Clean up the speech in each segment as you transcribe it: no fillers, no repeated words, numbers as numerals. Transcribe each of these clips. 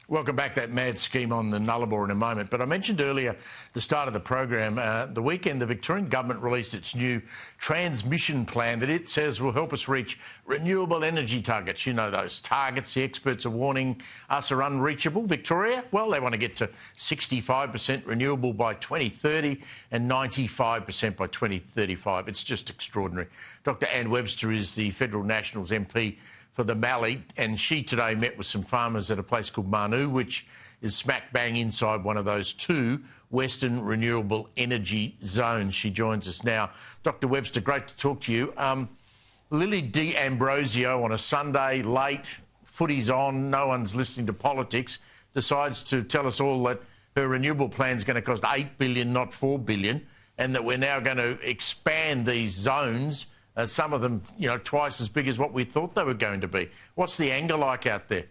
Welcome back. That mad scheme on the Nullarbor in a moment. But I mentioned earlier, the start of the program, the weekend, the Victorian government released its new transmission plan that it says will help us reach renewable energy targets. You know, those targets the experts are warning us are unreachable. Victoria, well, they want to get to 65% renewable by 2030 and 95% by 2035. It's just extraordinary. Dr. Anne Webster is the Federal Nationals MP for the Mallee, and she today met with some farmers at a place called Marnoo, which is smack bang inside one of those two Western renewable energy zones. She joins us now. Dr. Webster, great to talk to you. Lily D'Ambrosio on a Sunday, late, footy's on, no one's listening to politics, decides to tell us all that her renewable plan is going to cost $8 billion, not $4 billion, and that we're now going to expand these zones, some of them, you know, twice as big as what we thought they were going to be. What's the anger like out there?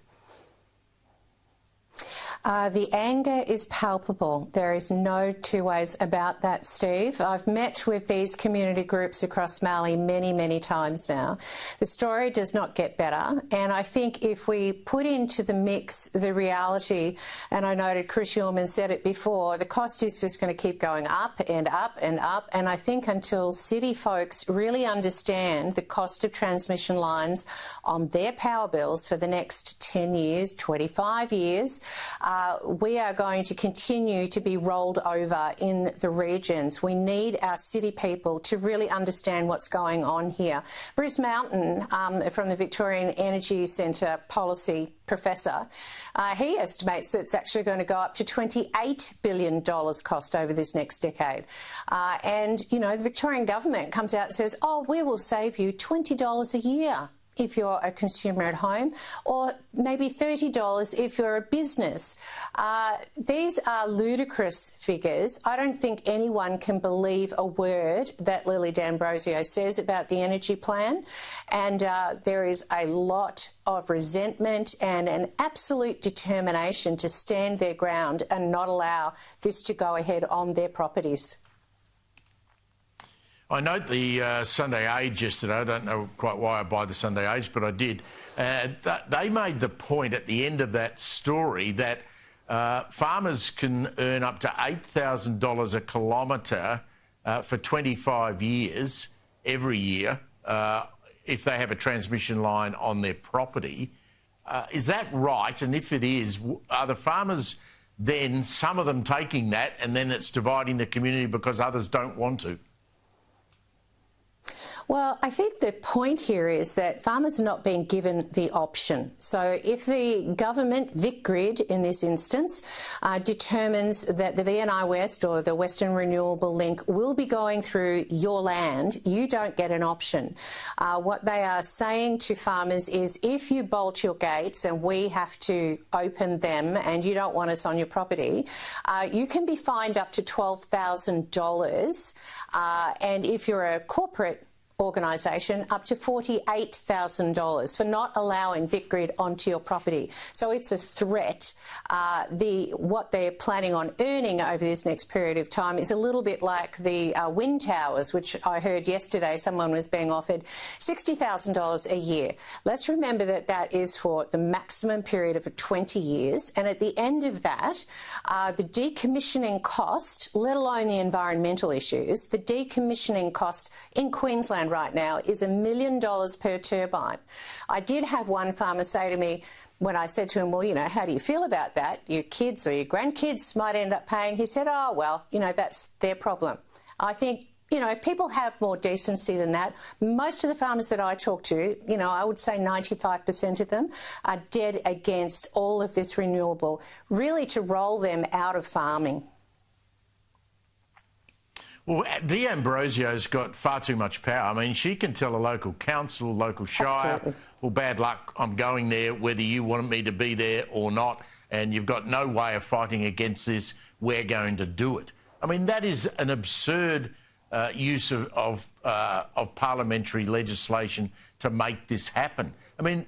The anger is palpable. There is no two ways about that, Steve. I've met with these community groups across Mallee many, many times now. The story does not get better, and I think if we put into the mix the reality, and I noted Chris Yeoman said it before, the cost is just going to keep going up and up and up, and I think until city folks really understand the cost of transmission lines on their power bills for the next 10 years, 25 years, we are going to continue to be rolled over in the regions. We need our city people to really understand what's going on here. Bruce Mountain, from the Victorian Energy Centre policy professor, he estimates that it's actually going to go up to $28 billion cost over this next decade. And, you know, the Victorian government comes out and says, oh, we will save you $20 a year if you're a consumer at home, or maybe $30 if you're a business. These are ludicrous figures. I don't think anyone can believe a word that Lily D'Ambrosio says about the energy plan, and there is a lot of resentment and an absolute determination to stand their ground and not allow this to go ahead on their properties. I note the Sunday Age yesterday. I don't know quite why I buy the Sunday Age, but I did. They made the point at the end of that story that farmers can earn up to $8,000 a kilometre for 25 years every year if they have a transmission line on their property. Is that right? And if it is, are the farmers then, some of them taking that, and then it's dividing the community because others don't want to? Well, I think the point here is that farmers are not being given the option. So if the government, VicGrid in this instance, determines that the VNI West or the Western Renewable Link will be going through your land, you don't get an option. What they are saying to farmers is if you bolt your gates and we have to open them and you don't want us on your property, you can be fined up to $12,000. And if you're a corporate organisation, up to $48,000 for not allowing VicGrid onto your property. So it's a threat. What they're planning on earning over this next period of time is a little bit like the wind towers, which I heard yesterday someone was being offered $60,000 a year. Let's remember that that is for the maximum period of 20 years. And at the end of that, the decommissioning cost, let alone the environmental issues, the decommissioning cost in Queensland right now is $1 million per turbine. I did have one farmer say to me when I said to him, well, you know, how do you feel about that? Your kids or your grandkids might end up paying. He said, oh, well, you know, that's their problem. I think, you know, people have more decency than that. Most of the farmers that I talk to, you know, I would say 95% of them are dead against all of this renewable, really to roll them out of farming. Well, D'Ambrosio's got far too much power. I mean, she can tell a local council, local shire, Absolutely. well, bad luck, I'm going there, whether you want me to be there or not, and you've got no way of fighting against this, we're going to do it. I mean, that is an absurd use of parliamentary legislation to make this happen. I mean,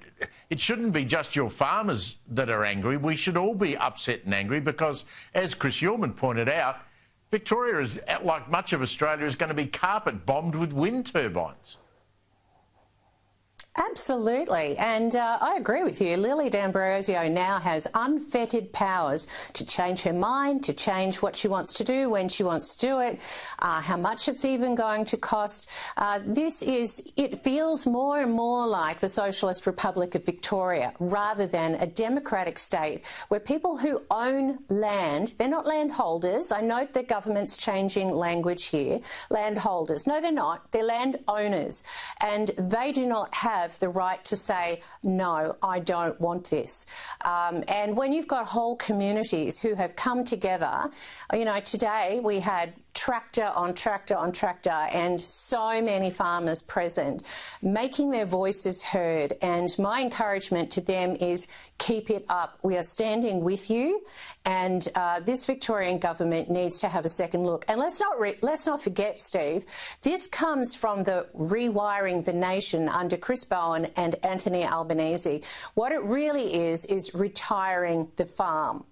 it shouldn't be just your farmers that are angry. We should all be upset and angry because, as Chris Yeoman pointed out, Victoria, is, like much of Australia, is going to be carpet bombed with wind turbines. Absolutely, and I agree with you. Lily D'Ambrosio now has unfettered powers to change her mind, to change what she wants to do, when she wants to do it, how much it's even going to cost. It feels more and more like the Socialist Republic of Victoria rather than a democratic state where people who own land, they're not landholders. I note the government's changing language here. Landholders. No, they're not. They're landowners, and they do not have the right to say, no, I don't want this. And when you've got whole communities who have come together, you know, today we had tractor on tractor on tractor and so many farmers present making their voices heard, and my encouragement to them is keep it up. We are standing with you, and this Victorian government needs to have a second look. And let's not forget, Steve, this comes from the rewiring the nation under Chris Bowen and Anthony Albanese. What it really is retiring the farm.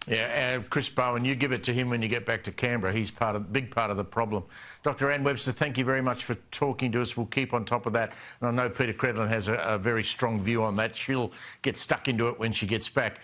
Yeah, Chris Bowen, you give it to him when you get back to Canberra. He's big part of the problem. Dr. Anne Webster, thank you very much for talking to us. We'll keep on top of that. And I know Peter Credlin has a very strong view on that. She'll get stuck into it when she gets back.